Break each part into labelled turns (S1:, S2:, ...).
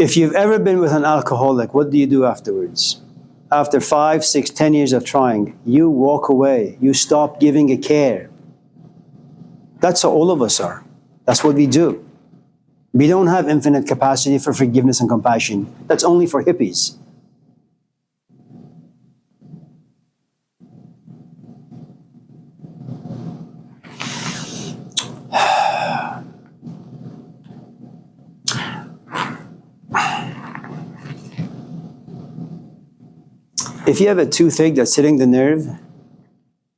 S1: If you've ever been with an alcoholic, what do you do afterwards? After 5, 6, 10 years of trying, you walk away. You stop giving a care. That's how all of us are. That's what we do. We don't have infinite capacity for forgiveness and compassion. That's only for hippies. If you have a toothache that's hitting the nerve,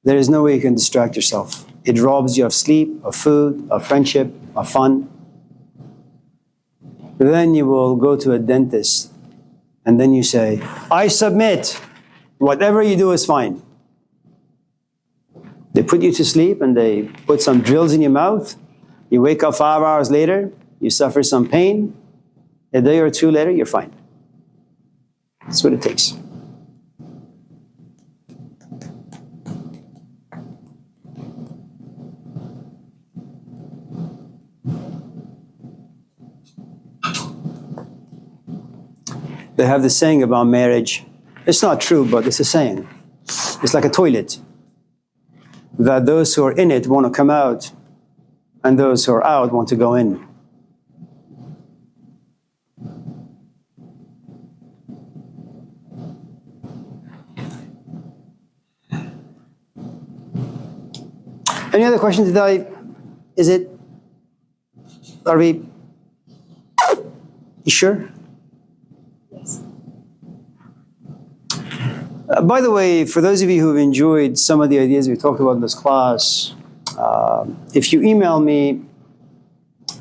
S1: there is no way you can distract yourself. It robs you of sleep, of food, of friendship, of fun. Then you will go to a dentist and then you say, I submit. Whatever you do is fine. They put you to sleep and they put some drills in your mouth. You wake up 5 hours later, you suffer some pain. A day or two later, you're fine. That's what it takes. They have this saying about marriage. It's not true, but it's a saying. It's like a toilet. That those who are in it want to come out, and those who are out want to go in. Any other questions today? Are we, you sure? By the way, for those of you who have enjoyed some of the ideas we talked about in this class, if you email me,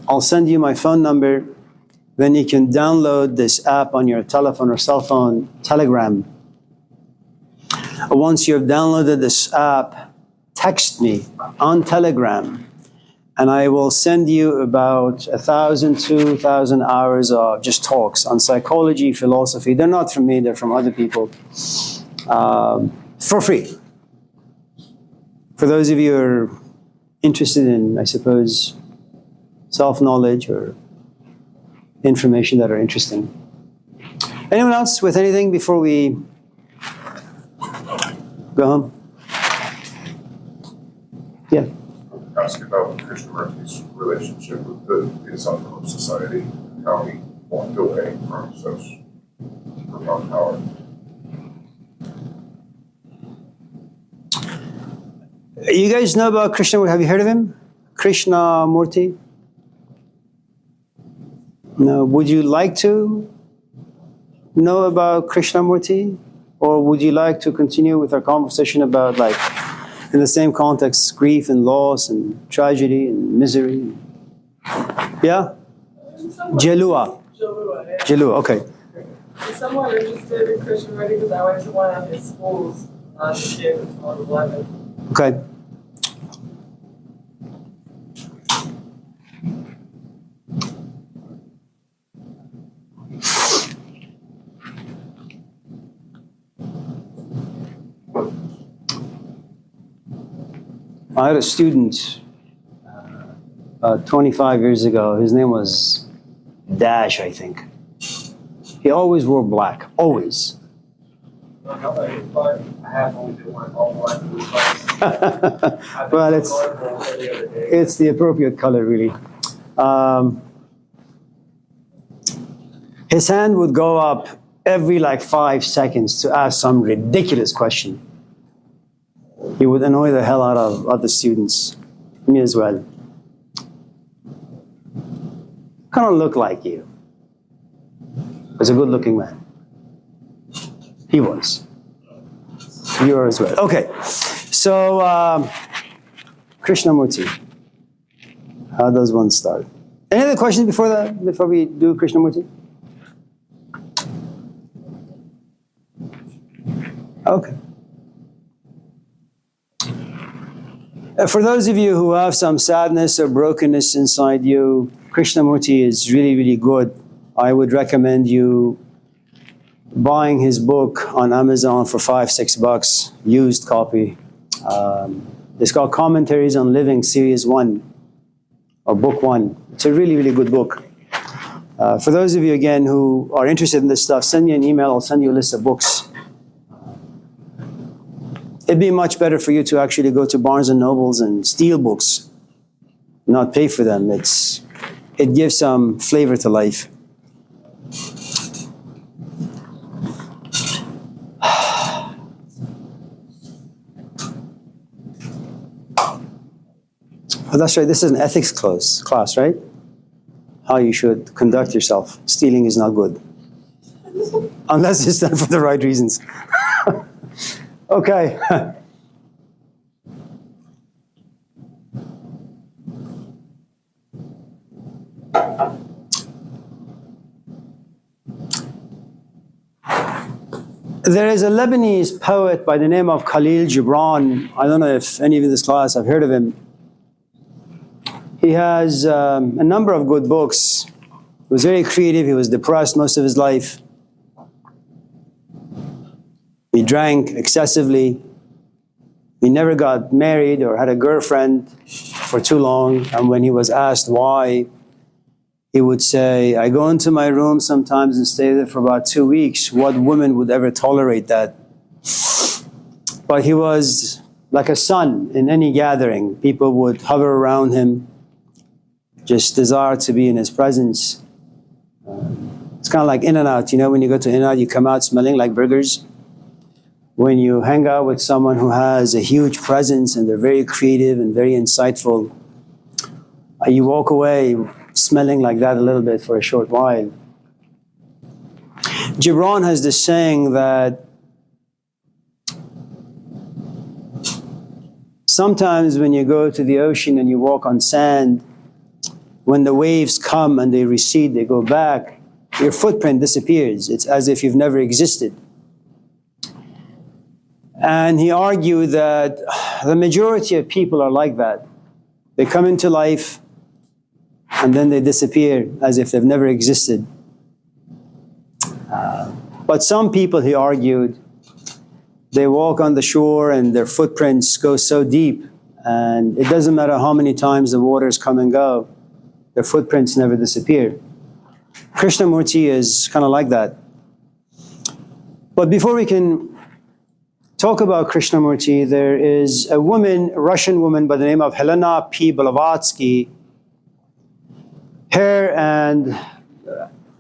S1: I'll send you my phone number. Then you can download this app on your telephone or cell phone, Telegram. Once you have downloaded this app, text me on Telegram, and I will send you about 1,000, 2,000 hours of just talks on psychology, philosophy. They're not from me, they're from other people. For free. For those of you who are interested in, I suppose, self-knowledge or information that are interesting. Anyone else with anything before we go home? Yeah.
S2: Ask about Krishnamurti's relationship with the Theosophical Society, how he walked away from such profound power.
S1: You guys know about Krishnamurti? Have you heard of him? Krishnamurti? No. Would you like to know about Krishnamurti? Or would you like to continue with our conversation about, like, in the same context, grief and loss and tragedy and misery? Yeah? Jalua. Jalua, okay.
S3: I'm somewhat interested in Krishnamurti because I went to one of his schools last year, 2011.
S1: Okay. I had a student 25 years ago. His name was Dash, I think. He always wore black, always. Well, it's the appropriate color, really. His hand would go up every 5 seconds to ask some ridiculous question. He would annoy the hell out of other students, me as well. Kind of look like you. He's a good-looking man. He was. You are as well. Okay, so Krishnamurti. How does one start? Any other questions before we do Krishnamurti? Okay. For those of you who have some sadness or brokenness inside you, Krishnamurti is really, really good. I would recommend you buying his book on Amazon for $5-6, used copy. It's called Commentaries on Living, Series 1, or Book 1. It's a really, really good book. For those of you, again, who are interested in this stuff, send me an email. I'll send you a list of books. It'd be much better for you to actually go to Barnes and Nobles and steal books, not pay for them. It gives some flavor to life. Oh, that's right. This is an ethics class, right? How you should conduct yourself. Stealing is not good. Unless it's done for the right reasons. Okay. There is a Lebanese poet by the name of Khalil Gibran. I don't know if any of you in this class have heard of him. He has a number of good books. He was very creative. He was depressed most of his life. He drank excessively. He never got married or had a girlfriend for too long. And when he was asked why, he would say, I go into my room sometimes and stay there for about 2 weeks. What woman would ever tolerate that? But he was like a sun in any gathering. People would hover around him, just desire to be in his presence. It's kind of like In-N-Out. You know, when you go to In-N-Out, you come out smelling like burgers. When you hang out with someone who has a huge presence and they're very creative and very insightful, you walk away smelling like that a little bit for a short while. Gibran has this saying that sometimes when you go to the ocean and you walk on sand, when the waves come and they recede, they go back, your footprint disappears. It's as if you've never existed. And he argued that the majority of people are like that. They come into life and then they disappear as if they've never existed. But some people, he argued, they walk on the shore and their footprints go so deep, and it doesn't matter how many times the waters come and go, their footprints never disappear. Krishnamurti is kind of like that. But before we can talk about Krishnamurti, there is a woman, a Russian woman by the name of Helena P. Blavatsky. Her, and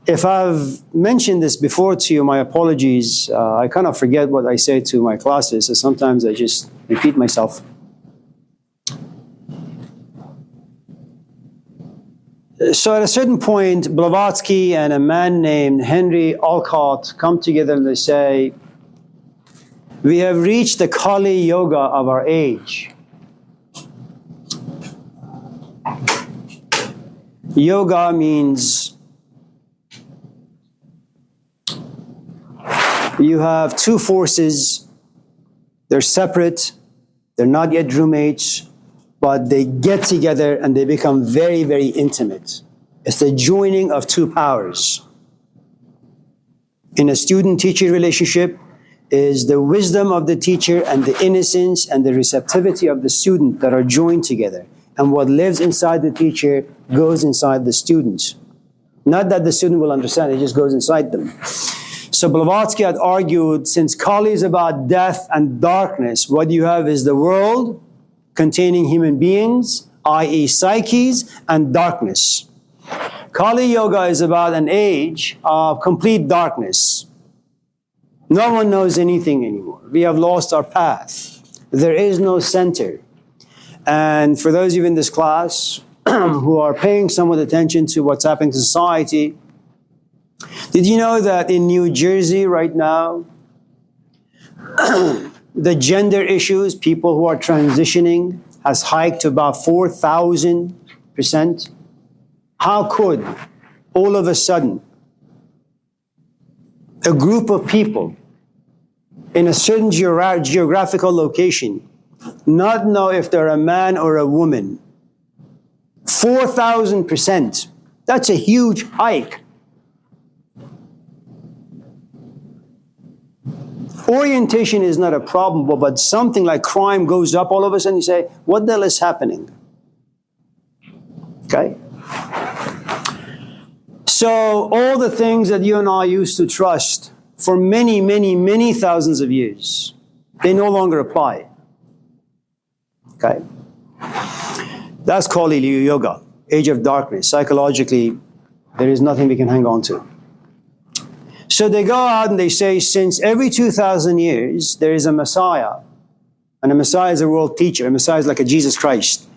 S1: if I've mentioned this before to you, my apologies. I kind of forget what I say to my classes, so sometimes I just repeat myself. So at a certain point, Blavatsky and a man named Henry Alcott come together and they say, we have reached the Kali Yoga of our age. Yoga means you have two forces. They're separate. They're not yet roommates, but they get together and they become very, very intimate. It's the joining of two powers. In a student-teacher relationship is the wisdom of the teacher and the innocence and the receptivity of the student that are joined together. And what lives inside the teacher goes inside the students. Not that the student will understand, it just goes inside them. So Blavatsky had argued, since Kali is about death and darkness, what you have is the world containing human beings, i.e. psyches, and darkness. Kali Yoga is about an age of complete darkness. No one knows anything anymore. We have lost our path. There is no center. And for those of you in this class who are paying somewhat attention to what's happening to society, did you know that in New Jersey right now, the gender issues, people who are transitioning, has hiked to about 4,000%? How could, all of a sudden, a group of people in a certain geographical location not know if they're a man or a woman? 4,000%. That's a huge hike. Orientation is not a problem, but something like crime goes up all of a sudden, you say, what the hell is happening? Okay? So all the things that you and I used to trust for many, many, many thousands of years, they no longer apply. Okay? That's called Iliya Yoga, age of darkness. Psychologically, there is nothing we can hang on to. So they go out and they say, since every 2,000 years, there is a Messiah, and a Messiah is a world teacher, a Messiah is like a Jesus Christ,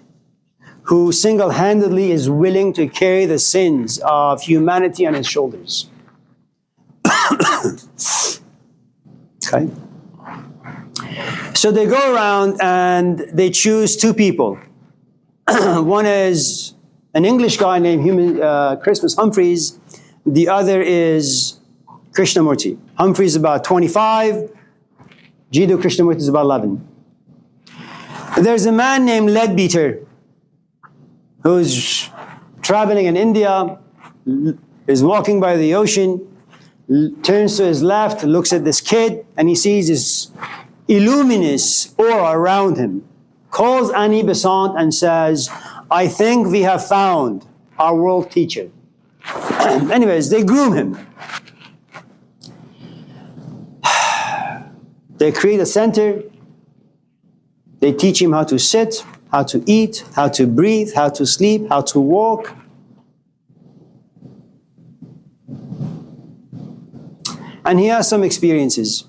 S1: who single-handedly is willing to carry the sins of humanity on his shoulders. Okay? So they go around and they choose two people. One is an English guy named Christmas Humphreys. The other is Krishnamurti. Humphreys is about 25. Jiddu Krishnamurti is about 11. There's a man named Leadbeater who's traveling in India, is walking by the ocean, turns to his left, looks at this kid, and he sees this illuminous aura around him, calls Annie Besant and says, I think we have found our world teacher. Anyways, they groom him. They create a center. They teach him how to sit, how to eat, how to breathe, how to sleep, how to walk. And he has some experiences.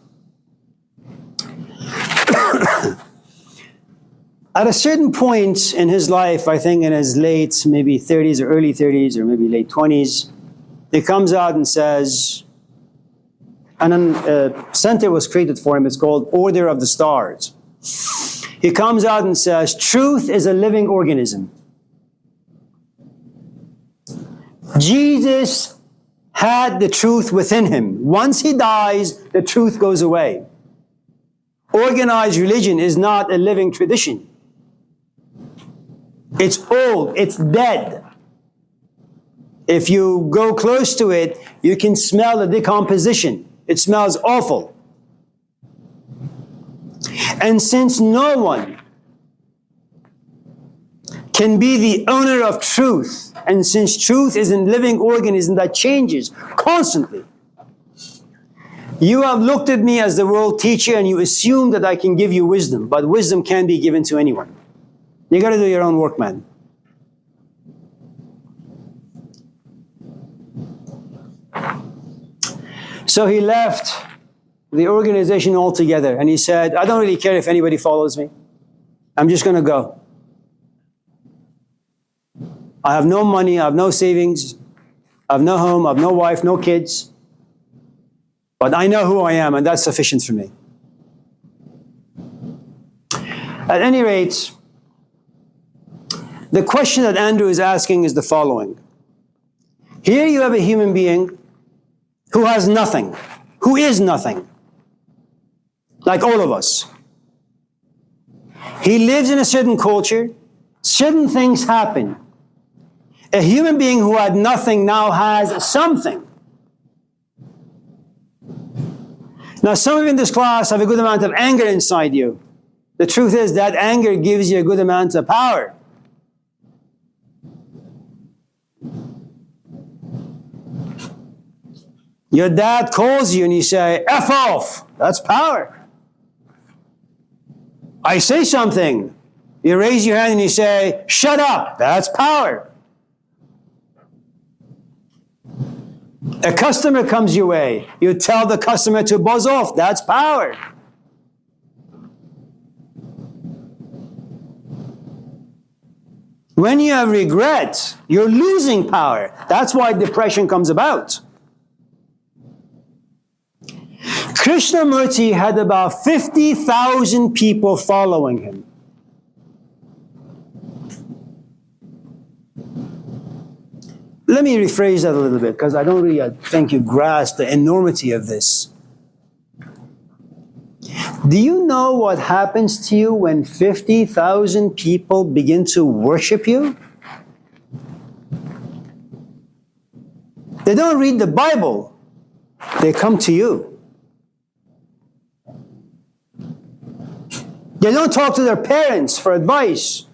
S1: At a certain point in his life, I think in his late, maybe 30s or early 30s or maybe late 20s, he comes out and says, and a center was created for him, it's called Order of the Stars. He comes out and says, truth is a living organism. Jesus had the truth within him. Once he dies, the truth goes away. Organized religion is not a living tradition. It's old, it's dead. If you go close to it, you can smell the decomposition. It smells awful. And since no one can be the owner of truth, and since truth is a living organism that changes constantly, you have looked at me as the world teacher and you assume that I can give you wisdom, but wisdom can't be given to anyone. You got to do your own work, man. So he left the organization altogether and he said, I don't really care if anybody follows me. I'm just going to go. I have no money, I have no savings, I have no home, I have no wife, no kids. But I know who I am, and that's sufficient for me. At any rate, the question that Andrew is asking is the following. Here you have a human being who has nothing, who is nothing, like all of us. He lives in a certain culture, certain things happen. A human being who had nothing now has something. Now, some of you in this class have a good amount of anger inside you. The truth is that anger gives you a good amount of power. Your dad calls you and you say, F off. That's power. I say something. You raise your hand and you say, shut up. That's power. A customer comes your way. You tell the customer to buzz off. That's power. When you have regret, you're losing power. That's why depression comes about. Krishnamurti had about 50,000 people following him. Let me rephrase that a little bit, because I don't really think you grasp the enormity of this. Do you know what happens to you when 50,000 people begin to worship you? They don't read the Bible. They come to you. They don't talk to their parents for advice.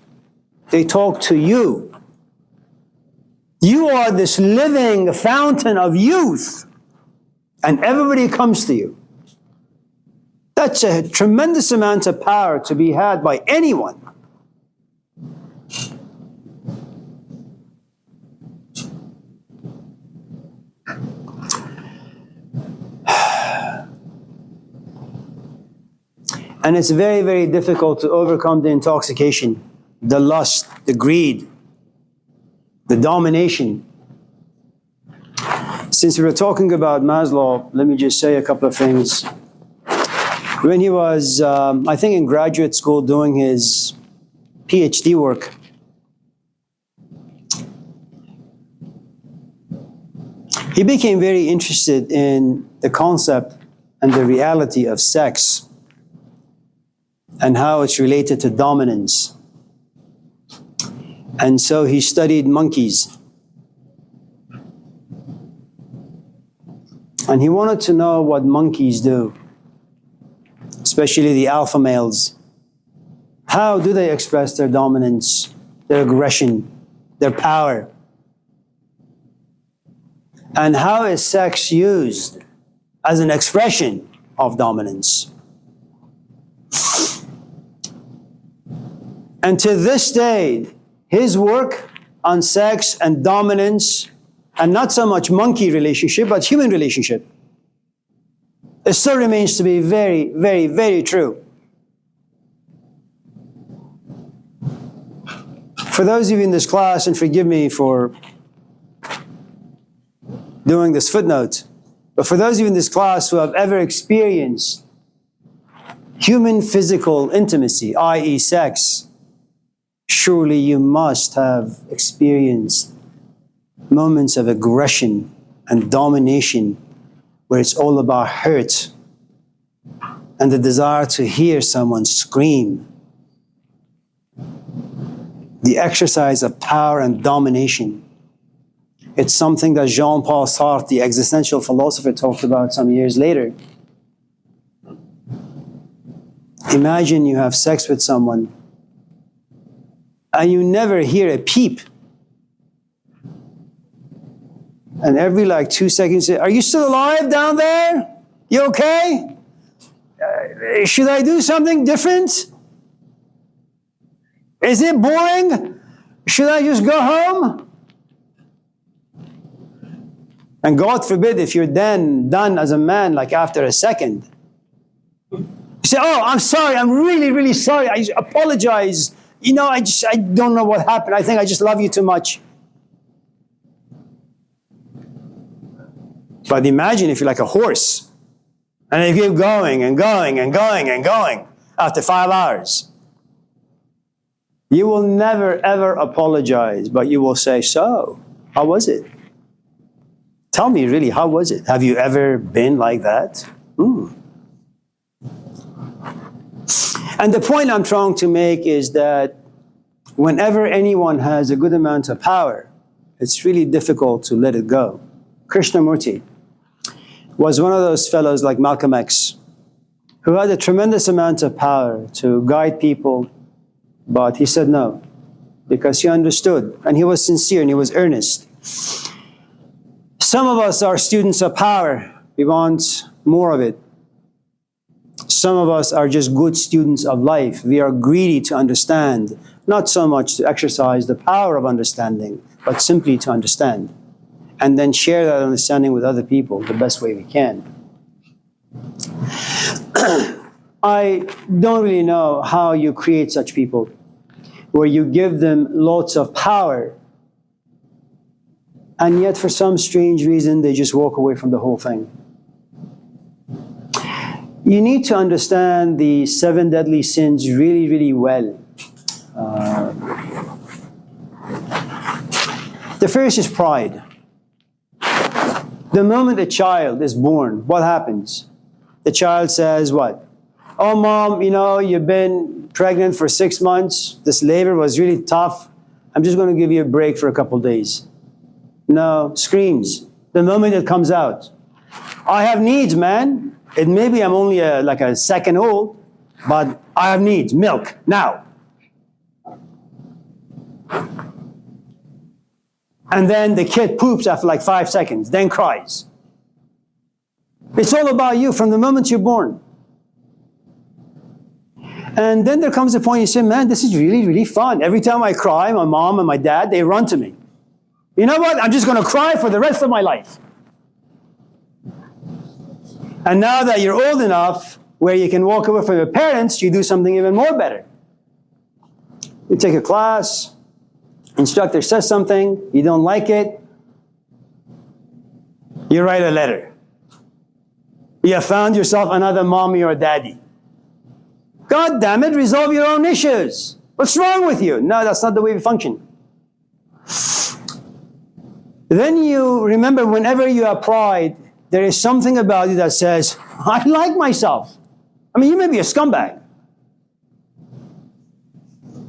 S1: They talk to you. You are this living fountain of youth, and everybody comes to you. That's a tremendous amount of power to be had by anyone. And it's very, very difficult to overcome the intoxication, the lust, the greed, the domination. Since we were talking about Maslow, let me just say a couple of things. When he was, I think, in graduate school doing his PhD work, he became very interested in the concept and the reality of sex and how it's related to dominance. And so he studied monkeys. And he wanted to know what monkeys do, especially the alpha males. How do they express their dominance, their aggression, their power? And how is sex used as an expression of dominance? And to this day, his work on sex and dominance, and not so much monkey relationship, but human relationship, it still remains to be very, very, very true. For those of you in this class, and forgive me for doing this footnote, but for those of you in this class who have ever experienced human physical intimacy, i.e. sex, surely you must have experienced moments of aggression and domination where it's all about hurt and the desire to hear someone scream. The exercise of power and domination. It's something that Jean-Paul Sartre, the existential philosopher, talked about some years later. Imagine you have sex with someone and you never hear a peep. And every 2 seconds, are you still alive down there? You okay? Should I do something different? Is it boring? Should I just go home? And God forbid if you're then done as a man, after a second. You say, oh, I'm sorry, I'm really, really sorry. I apologize. I don't know what happened. I think I just love you too much. But imagine if you're like a horse, and you keep going and going and going and going after 5 hours. You will never, ever apologize, but you will say, so, how was it? Tell me, really, how was it? Have you ever been like that? And the point I'm trying to make is that whenever anyone has a good amount of power, it's really difficult to let it go. Krishnamurti was one of those fellows like Malcolm X, who had a tremendous amount of power to guide people, but he said no, because he understood, and he was sincere, and he was earnest. Some of us are students of power. We want more of it. Some of us are just good students of life. We are greedy to understand, not so much to exercise the power of understanding, but simply to understand, and then share that understanding with other people the best way we can. I don't really know how you create such people, where you give them lots of power, and yet for some strange reason they just walk away from the whole thing. You need to understand the 7 deadly sins really, really well. The first is pride. The moment a child is born, what happens? The child says what? Oh, Mom, you've been pregnant for 6 months. This labor was really tough. I'm just going to give you a break for a couple days. No, screams. The moment it comes out. I have needs, man. It may be I'm only a second old, but I have needs. Milk, now. And then the kid poops after like 5 seconds, then cries. It's all about you from the moment you're born. And then there comes a point you say, man, this is really, really fun. Every time I cry, my mom and my dad, they run to me. You know what? I'm just going to cry for the rest of my life. And now that you're old enough where you can walk away from your parents, you do something even more better. You take a class, instructor says something, you don't like it, you write a letter. You have found yourself another mommy or daddy. God damn it, resolve your own issues. What's wrong with you? No, that's not the way we function. Then you remember whenever you have pride, there is something about you that says, I like myself. I mean, you may be a scumbag.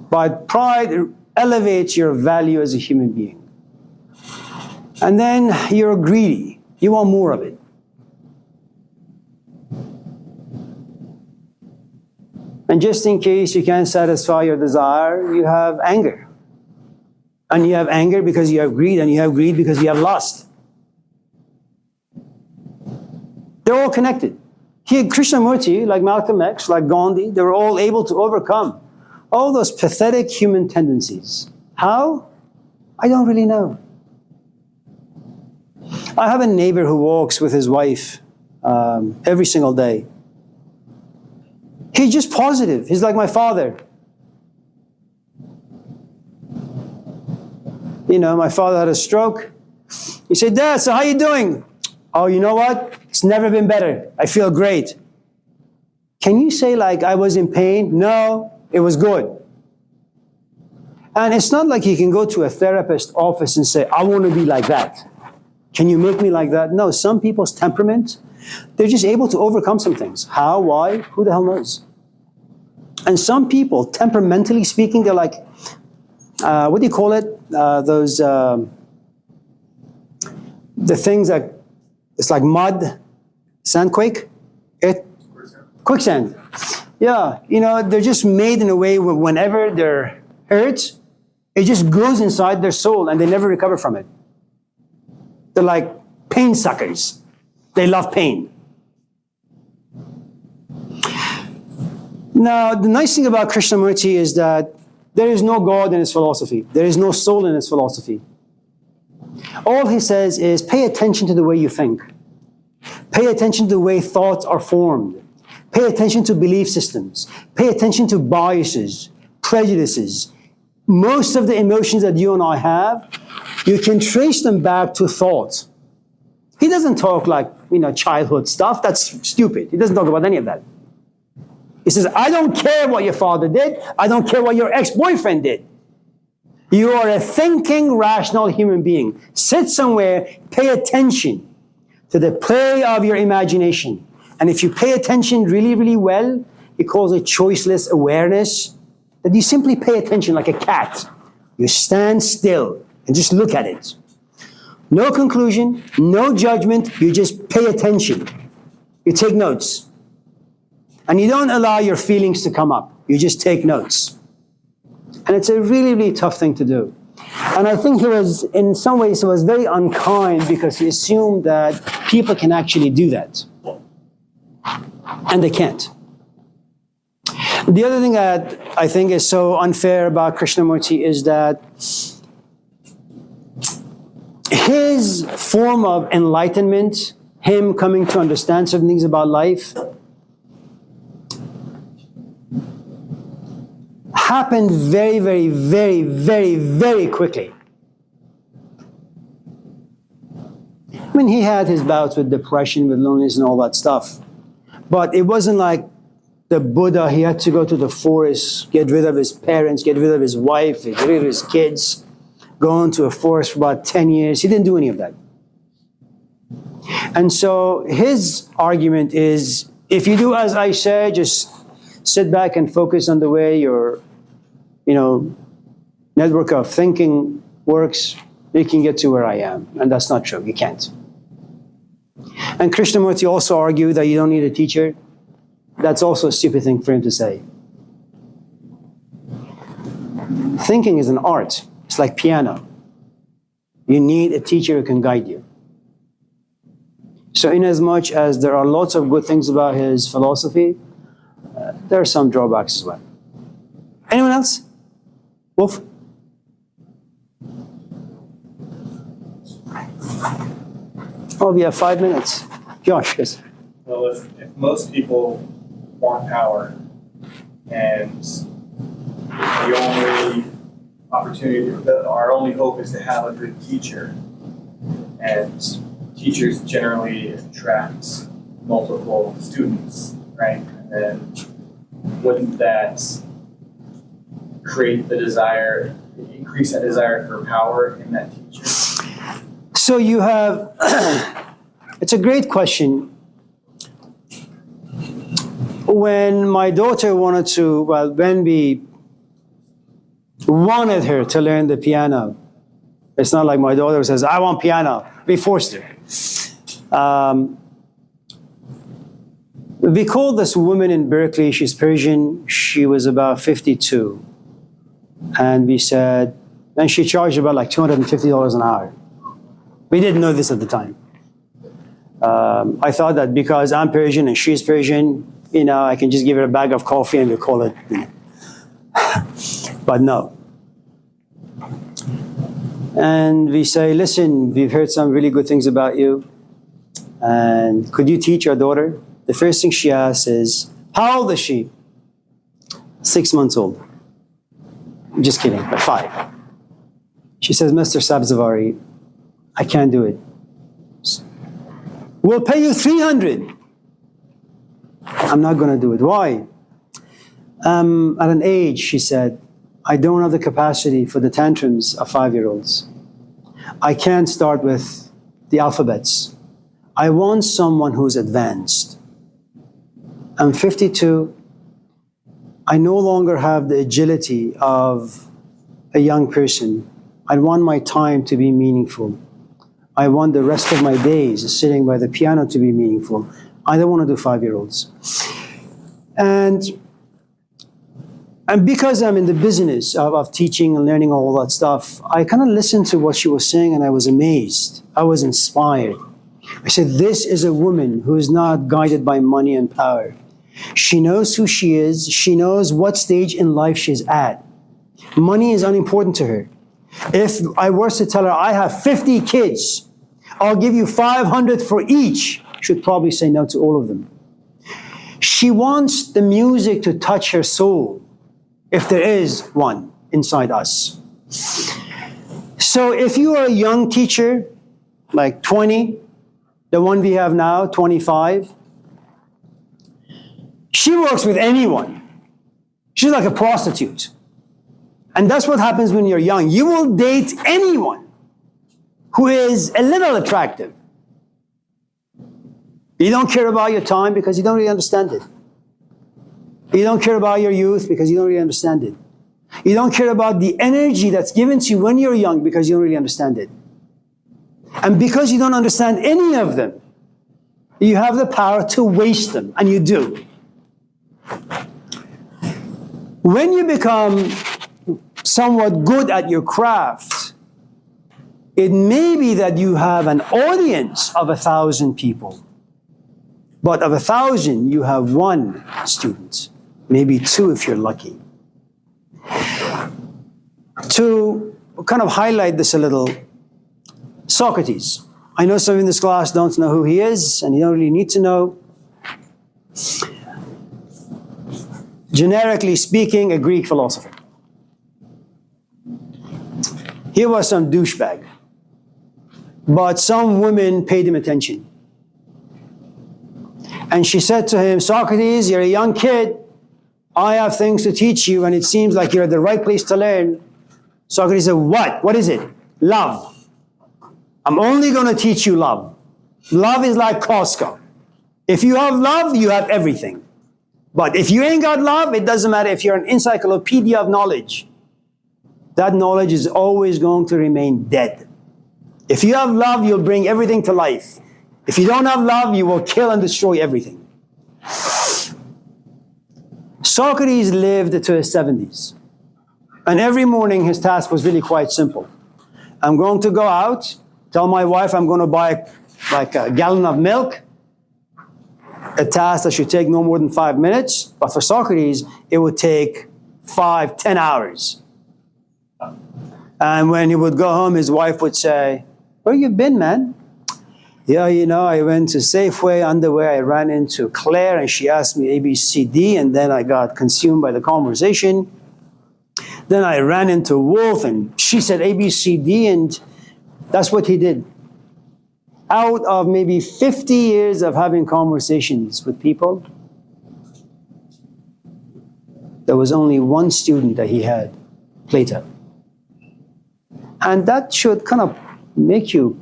S1: But pride elevates your value as a human being. And then you're greedy. You want more of it. And just in case you can't satisfy your desire, you have anger. And you have anger because you have greed, and you have greed because you have lust. They're all connected. Here, Krishnamurti, like Malcolm X, like Gandhi, they were all able to overcome all those pathetic human tendencies. How? I don't really know. I have a neighbor who walks with his wife every single day. He's just positive. He's like my father. You know, my father had a stroke. He said, Dad, so how you doing? Oh, you know what? It's never been better. I feel great. Can you say like I was in pain? No, it was good. And it's not like you can go to a therapist office and say, I want to be like that. Can you make me like that? No, some people's temperament, they're just able to overcome some things. How, why, who the hell knows? And some people, temperamentally speaking, they're like, what do you call it? The things that, it's like mud, sandquake, quicksand. Yeah, you know, they're just made in a way where whenever they're hurt, it just goes inside their soul and they never recover from it. They're like pain suckers. They love pain. Now, the nice thing about Krishnamurti is that there is no God in his philosophy. There is no soul in his philosophy. All he says is pay attention to the way you think. Pay attention to the way thoughts are formed. Pay attention to belief systems. Pay attention to biases, prejudices. Most of the emotions that you and I have, you can trace them back to thoughts. He doesn't talk like, childhood stuff. That's stupid. He doesn't talk about any of that. He says, I don't care what your father did. I don't care what your ex-boyfriend did. You are a thinking, rational human being. Sit somewhere, pay attention to the play of your imagination. And if you pay attention really, really well, he calls it choiceless awareness, that you simply pay attention like a cat. You stand still and just look at it. No conclusion, no judgment, you just pay attention. You take notes. And you don't allow your feelings to come up. You just take notes. And it's a really, really tough thing to do. And I think he was, in some ways, he was very unkind because he assumed that people can actually do that. And they can't. The other thing that I think is so unfair about Krishnamurti is that his form of enlightenment, him coming to understand certain things about life, happened very, very, very, very, very quickly. I mean, he had his bouts with depression, with loneliness and all that stuff. But it wasn't like the Buddha, he had to go to the forest, get rid of his parents, get rid of his wife, get rid of his kids, go into a forest for about 10 years. He didn't do any of that. And so his argument is, if you do as I say, just sit back and focus on the way your, network of thinking works, you can get to where I am. And that's not true. You can't. And Krishnamurti also argued that you don't need a teacher. That's also a stupid thing for him to say. Thinking is an art. It's like piano. You need a teacher who can guide you. So in as much as there are lots of good things about his philosophy, there are some drawbacks as well. Anyone else? Wolf? Oh, we have 5 minutes. Josh, yes.
S4: Well, if most people want power and the only opportunity, our only hope is to have a good teacher, and teachers generally attract multiple students, right? And then wouldn't that create the desire, increase that desire for power in that teacher?
S1: So you have, it's a great question. When my daughter wanted to, well, when we wanted her to learn the piano, it's not like my daughter says, I want piano. We forced her. We called this woman in Berkeley, she's Persian, she was about 52. And we said, and she charged about like $250 an hour. We didn't know this at the time. I thought that because I'm Persian and she's Persian, you know, I can just give her a bag of coffee and we call it, you know. But no. And we say, listen, we've heard some really good things about you. And could you teach our daughter? The first thing she asks is, how old is she? 6 months old. I'm just kidding, but 5. She says, Mr. Sabzavari, I can't do it. We'll pay you $300. I'm not going to do it. Why? At an age, she said, I don't have the capacity for the tantrums of 5-year-olds. I can't start with the alphabets. I want someone who's advanced. I'm 52. I no longer have the agility of a young person. I want my time to be meaningful. I want the rest of my days sitting by the piano to be meaningful. I don't want to do 5-year-olds. And because I'm in the business of teaching and learning all that stuff, I kind of listened to what she was saying and I was amazed. I was inspired. I said, this is a woman who is not guided by money and power. She knows who she is. She knows what stage in life she's at. Money is unimportant to her. If I were to tell her, I have 50 kids, I'll give you 500 for each, she'd probably say no to all of them. She wants the music to touch her soul, if there is one inside us. So if you are a young teacher, like 20, the one we have now, 25, she works with anyone. She's like a prostitute. And that's what happens when you're young. You will date anyone who is a little attractive. You don't care about your time because you don't really understand it. You don't care about your youth because you don't really understand it. You don't care about the energy that's given to you when you're young because you don't really understand it. And because you don't understand any of them, you have the power to waste them, and you do. When you become somewhat good at your craft, it may be that you have an audience of 1,000 people, but of 1,000, you have 1 student, maybe 2 if you're lucky. To kind of highlight this a little, Socrates. I know some in this class don't know who he is, and you don't really need to know. Generically speaking, a Greek philosopher. He was some douchebag, but some women paid him attention. And she said to him, Socrates, you're a young kid. I have things to teach you, and it seems like you're at the right place to learn. Socrates said, what? What is it? Love. I'm only going to teach you love. Love is like Costco. If you have love, you have everything. But if you ain't got love, it doesn't matter if you're an encyclopedia of knowledge. That knowledge is always going to remain dead. If you have love, you'll bring everything to life. If you don't have love, you will kill and destroy everything. Socrates lived to his 70s. And every morning his task was really quite simple. I'm going to go out, tell my wife I'm going to buy like a gallon of milk, a task that should take no more than 5 minutes. But for Socrates, it would take 5, 10 hours. And when he would go home, his wife would say, where you been, man? Yeah, you know, I went to Safeway underwear. I ran into Claire and she asked me ABCD, and then I got consumed by the conversation. Then I ran into Wolf and she said ABCD, and that's what he did. Out of maybe 50 years of having conversations with people, there was only one student that he had, Plato. And that should kind of make you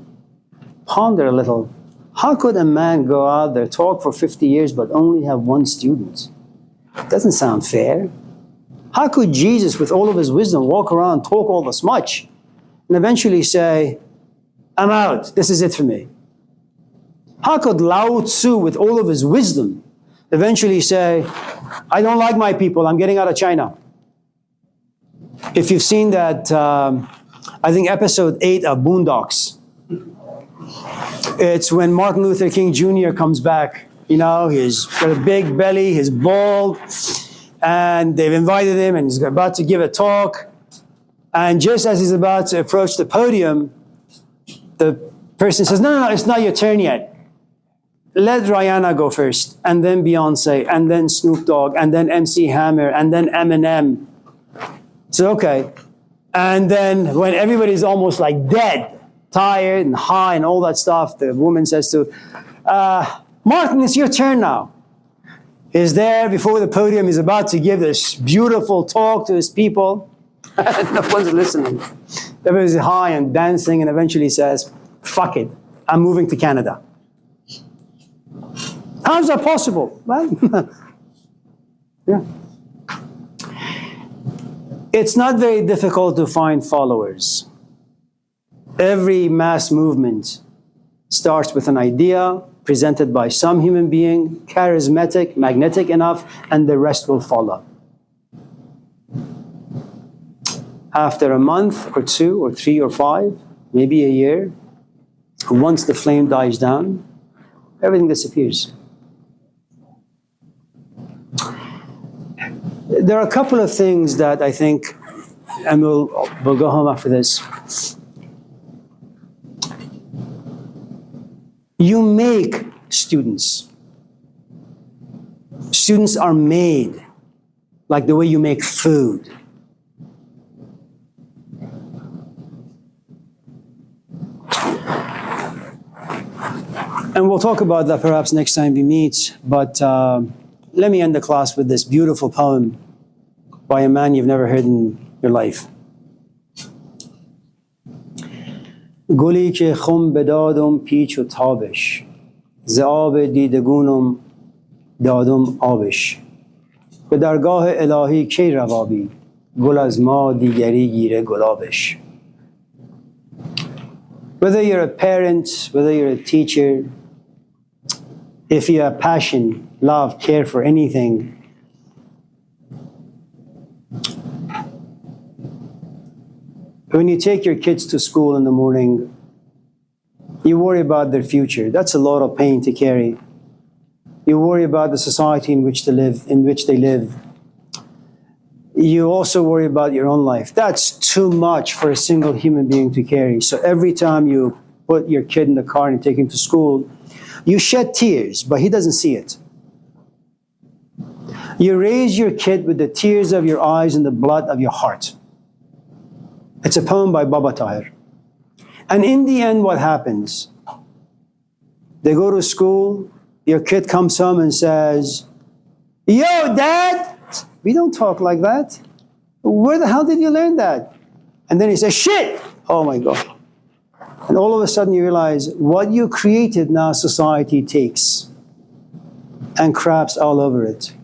S1: ponder a little. How could a man go out there, talk for 50 years, but only have one student? It doesn't sound fair. How could Jesus, with all of his wisdom, walk around, talk all this much, and eventually say, I'm out, this is it for me? How could Lao Tzu, with all of his wisdom, eventually say, I don't like my people, I'm getting out of China? If you've seen that, I think episode 8 of Boondocks, it's when Martin Luther King Jr. comes back. You know, he's got a big belly, he's bald, and they've invited him and he's about to give a talk. And just as he's about to approach the podium, the person says, no, it's not your turn yet. Let Rihanna go first, and then Beyonce, and then Snoop Dogg, and then MC Hammer, and then Eminem. So, okay. And then when everybody's almost like dead, tired and high and all that stuff, the woman says to, Martin, it's your turn now. He's there before the podium. He's about to give this beautiful talk to his people. No one's listening. Everybody's high and dancing, and eventually says, fuck it, I'm moving to Canada. How is that possible? Well, yeah. It's not very difficult to find followers. Every mass movement starts with an idea presented by some human being, charismatic, magnetic enough, and the rest will follow. After a month or 2 or 3 or 5, maybe a year, once the flame dies down, everything disappears. There are a couple of things that I think, and we'll go home after this. You make students. Students are made like the way you make food. And we'll talk about that perhaps next time we meet, but let me end the class with this beautiful poem by a man you've never heard in your life. گلی که خم بدادم پیچ و تابش ز آب دیدگونم دادم آبش به درگاه الهی کی روابی گل از ما دیگری گیره گلابش. Whether you're a parent, whether you're a teacher, if you have passion, love, care for anything, when you take your kids to school in the morning, you worry about their future. That's a lot of pain to carry. You worry about the society in which they live. You also worry about your own life. That's too much for a single human being to carry. So every time you put your kid in the car and take him to school, you shed tears, but he doesn't see it. You raise your kid with the tears of your eyes and the blood of your heart. It's a poem by Baba Tahir. And in the end, what happens? They go to school, your kid comes home and says, yo, Dad, we don't talk like that. Where the hell did you learn that? And then he says, shit! Oh my God. And all of a sudden you realize what you created now society takes and craps all over it.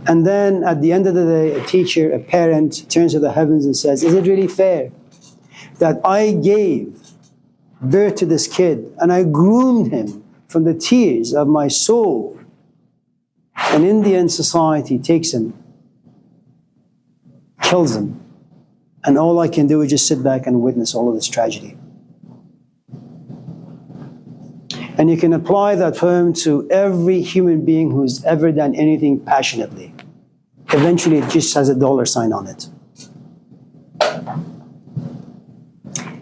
S1: And then at the end of the day, a teacher, a parent turns to the heavens and says, is it really fair that I gave birth to this kid and I groomed him from the tears of my soul, and in the end society takes him, kills him, And all I can do is just sit back and witness all of this tragedy. And you can apply that poem to every human being who's ever done anything passionately. Eventually, it just has a dollar sign on it.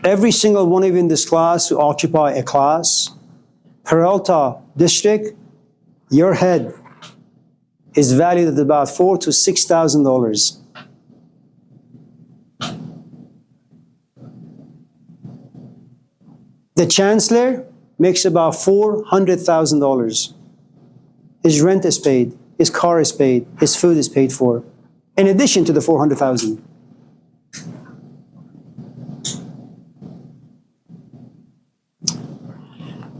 S1: Every single one of you in this class who occupy a class, Peralta District, your head is valued at about $4,000 to $6,000. The chancellor makes about $400,000. His rent is paid, his car is paid, his food is paid for, in addition to the $400,000.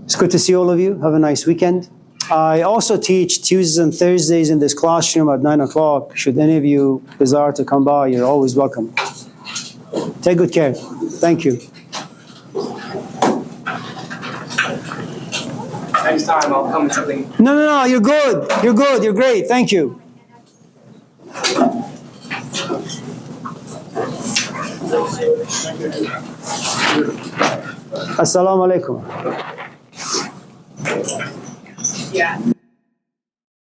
S1: It's good to see all of you. Have a nice weekend. I also teach Tuesdays and Thursdays in this classroom at 9 o'clock. Should any of you desire to come by, you're always welcome. Take good care. Thank you.
S5: Next time I'll come with something.
S1: No, you're good. You're good. You're great. Thank you. Assalamu alaikum.
S3: Yeah.